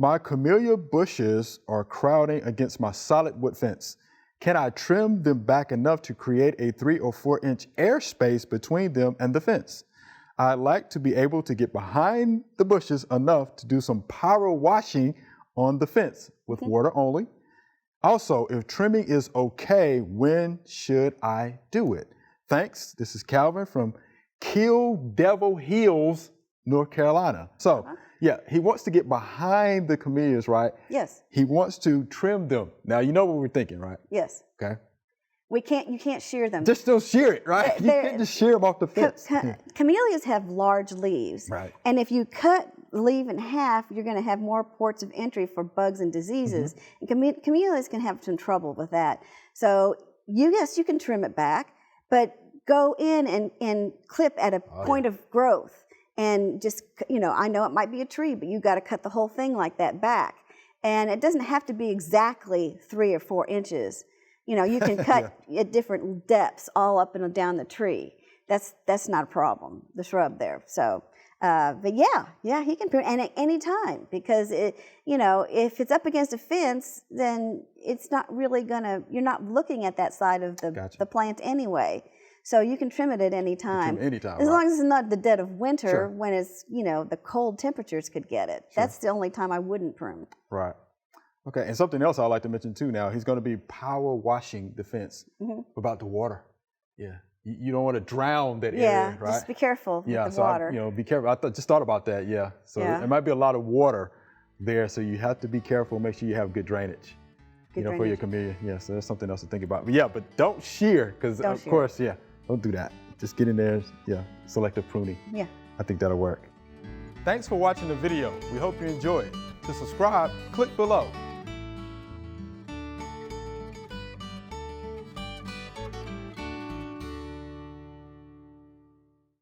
My camellia bushes are crowding against my solid wood fence. Can I trim them back enough to create a 3 or 4 inch airspace between them and the fence? I'd like to be able to get behind the bushes enough to do some power washing on the fence with water only. Also, if trimming is okay, when should I do it? Thanks. This is Calvin from Kill Devil Hills, North Carolina. So, yeah, he wants to get behind the camellias, right? Yes. He wants to trim them. Now, you know what we're thinking, right? Yes. Okay. You can't shear them. Just don't shear it, right? You can't just shear them off the fence. Camellias have large leaves. Right. And if you cut the leaf in half, you're going to have more ports of entry for bugs and diseases. And camellias can have some trouble with that. So, yes, you can trim it back, but go in and clip at a point of growth. And just, I know it might be a tree, but you got to cut the whole thing like that back. And it doesn't have to be exactly 3 or 4 inches. You can cut at different depths all up and down the tree. That's not a problem, the shrub there. So, but yeah, he can prune, and at any time, because if it's up against a fence, then it's not really you're not looking at that side of the plant anyway. So you can trim it at any time. As long as it's not the dead of winter when it's, the cold temperatures could get it. That's the only time I wouldn't prune. Right. Okay, and something else I'd like to mention too now, he's going to be power washing the fence about the water. Yeah. You don't want to drown that area, right? Just be careful with the water. So be careful. Just thought about that, So there might be a lot of water there, so you have to be careful, make sure you have good drainage. For your camellia. Yeah, so that's something else to think about. But but don't shear, because of course, don't do that. Just get in there, selective pruning. Yeah. I think that'll work. Thanks for watching the video. We hope you enjoyed. To subscribe, click below.